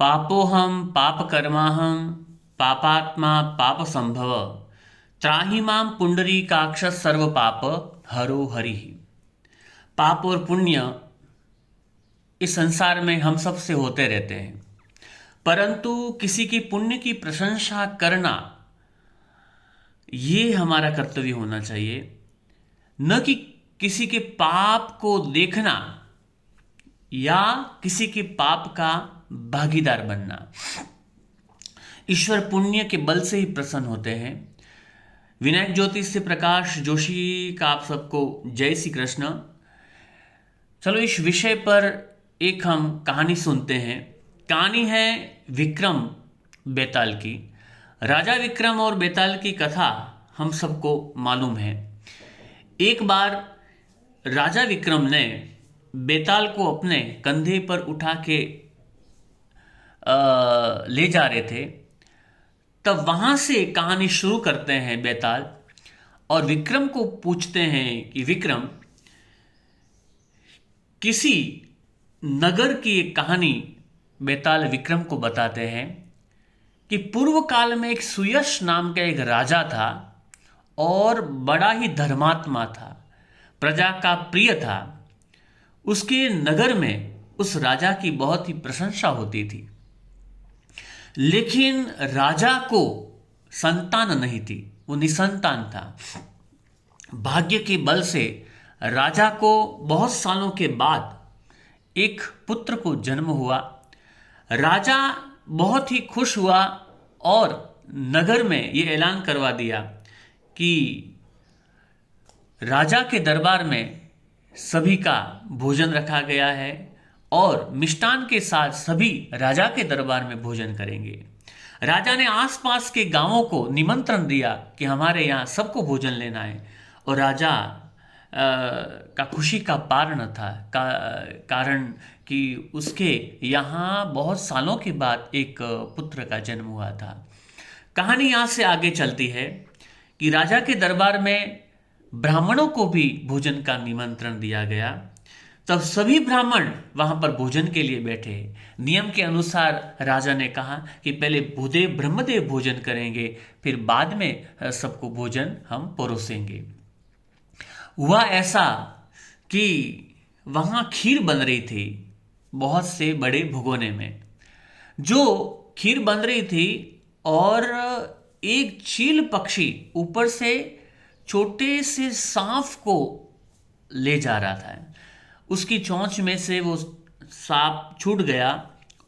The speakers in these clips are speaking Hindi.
पापोहम पापकर्माहम पापात्मा पाप संभव त्राहि माम पुंडरीकाक्ष सर्व पाप हरो हरि। पाप और पुण्य इस संसार में हम सब से होते रहते हैं, परंतु किसी की पुण्य की प्रशंसा करना ये हमारा कर्तव्य होना चाहिए, न कि किसी के पाप को देखना या किसी के पाप का भागीदार बनना। ईश्वर पुण्य के बल से ही प्रसन्न होते हैं। विनायक ज्योतिष से प्रकाश जोशी का आप सबको जय श्री कृष्ण। चलो इस विषय पर एक हम कहानी सुनते हैं। कहानी है विक्रम बेताल की। राजा विक्रम और बेताल की कथा हम सबको मालूम है। एक बार राजा विक्रम ने बेताल को अपने कंधे पर उठा के ले जा रहे थे। तब वहां से कहानी शुरू करते हैं बेताल, और विक्रम को पूछते हैं कि विक्रम, किसी नगर की एक कहानी बेताल विक्रम को बताते हैं कि पूर्व काल में एक सुयश नाम का एक राजा था और बड़ा ही धर्मात्मा था, प्रजा का प्रिय था। उसके नगर में उस राजा की बहुत ही प्रशंसा होती थी, लेकिन राजा को संतान नहीं थी, वो निसंतान था। भाग्य के बल से राजा को बहुत सालों के बाद एक पुत्र को जन्म हुआ। राजा बहुत ही खुश हुआ और नगर में ये ऐलान करवा दिया कि राजा के दरबार में सभी का भोजन रखा गया है और मिष्टान के साथ सभी राजा के दरबार में भोजन करेंगे। राजा ने आसपास के गांवों को निमंत्रण दिया कि हमारे यहाँ सबको भोजन लेना है, और राजा का खुशी का पार न था, कारण कि उसके यहाँ बहुत सालों के बाद एक पुत्र का जन्म हुआ था। कहानी यहाँ से आगे चलती है कि राजा के दरबार में ब्राह्मणों को भी भोजन का निमंत्रण दिया गया। तब सभी ब्राह्मण वहां पर भोजन के लिए बैठे। नियम के अनुसार राजा ने कहा कि पहले भूदेव ब्रह्मदेव भोजन करेंगे, फिर बाद में सबको भोजन हम परोसेंगे। हुआ ऐसा कि वहां खीर बन रही थी बहुत से बड़े भगोने में। जो खीर बन रही थी और एक चील पक्षी ऊपर से छोटे से सांप को ले जा रहा था। उसकी चोंच में से वो सांप छूट गया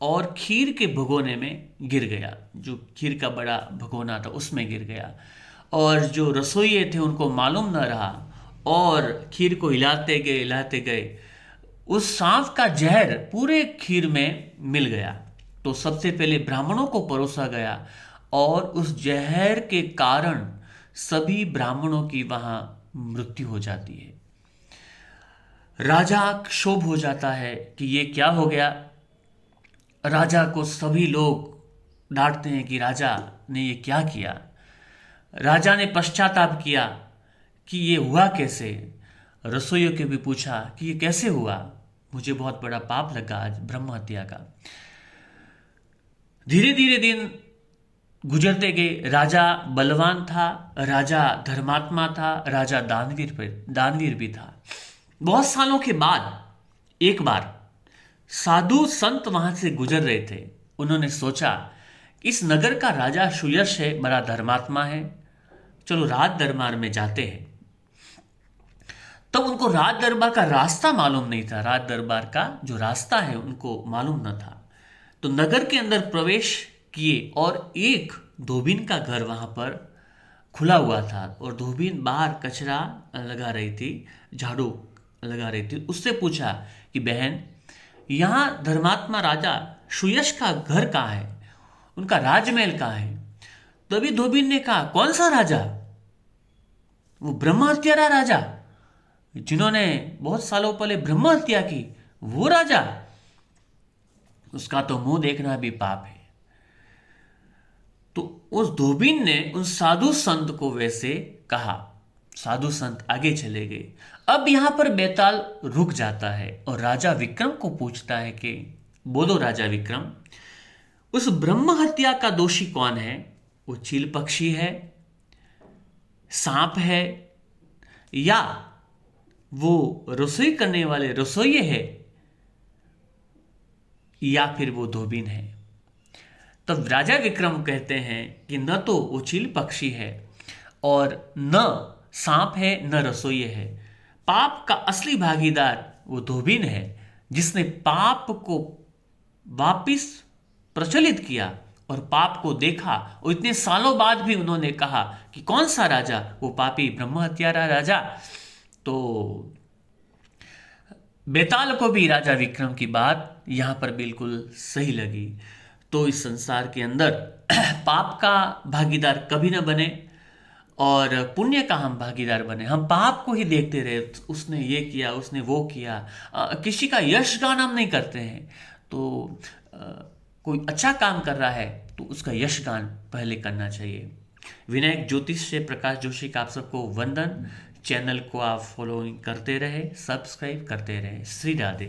और खीर के भगोने में गिर गया। जो खीर का बड़ा भगोना था उसमें गिर गया, और जो रसोइये थे उनको मालूम न रहा और खीर को हिलाते गए उस सांप का जहर पूरे खीर में मिल गया। तो सबसे पहले ब्राह्मणों को परोसा गया और उस जहर के कारण सभी ब्राह्मणों की वहां मृत्यु हो जाती है। राजा क्षोभ हो जाता है कि ये क्या हो गया। राजा को सभी लोग डांटते हैं कि राजा ने ये क्या किया। राजा ने पश्चाताप किया कि ये हुआ कैसे। रसोइयों के भी पूछा कि ये कैसे हुआ, मुझे बहुत बड़ा पाप लगा आज ब्रह्म हत्या का। धीरे धीरे दिन गुजरते गए। राजा बलवान था, राजा धर्मात्मा था, राजा दानवीर भी था। बहुत सालों के बाद एक बार साधु संत वहां से गुजर रहे थे। उन्होंने सोचा इस नगर का राजा सुयश है, बड़ा धर्मात्मा है, चलो राज दरबार में जाते हैं। तब उनको राज दरबार का रास्ता मालूम नहीं था। राज दरबार का जो रास्ता है उनको मालूम न था। तो नगर के अंदर प्रवेश किए और एक धोबिन का घर वहां पर खुला हुआ था, और धोबिन बाहर कचरा लगा रही थी, झाड़ू लगा रही थी। उससे पूछा कि बहन, यहाँ धर्मात्मा राजा सुयश का घर कहाँ है, उनका राजमहल कहाँ है। तभी धोबिन ने कहा, कौन सा राजा? वो ब्रह्म हत्यारा राजा, जिन्होंने बहुत सालों पहले ब्रह्म हत्या की, वो राजा, उसका तो मुंह देखना भी पाप है। तो उस धोबिन ने उन साधु संत को वैसे कहा। साधु संत आगे चले गए। अब यहां पर बेताल रुक जाता है और राजा विक्रम को पूछता है कि बोलो राजा विक्रम, उस ब्रह्म हत्या का दोषी कौन है? वो चील पक्षी है, सांप है, या वो रसोई करने वाले रसोइये है, या फिर वो धोबिन है। तब राजा विक्रम कहते हैं कि न तो वो चील पक्षी है और न सांप है, न रसोइये है। पाप का असली भागीदार वो धोबिन है, जिसने पाप को वापिस प्रचलित किया और पाप को देखा। और इतने सालों बाद भी उन्होंने कहा कि कौन सा राजा? वो पापी ब्रह्म हत्यारा राजा। तो बेताल को भी राजा विक्रम की बात यहां पर बिल्कुल सही लगी। तो इस संसार के अंदर पाप का भागीदार कभी ना बने और पुण्य का हम भागीदार बने। हम पाप को ही देखते रहे, उसने ये किया, उसने वो किया। किसी का यश गान हम नहीं करते हैं। तो कोई अच्छा काम कर रहा है तो उसका यश गान पहले करना चाहिए। विनायक ज्योतिष से प्रकाश जोशी का आप सबको वंदन। चैनल को आप फॉलोइंग करते रहे, सब्सक्राइब करते रहे। श्री राधे।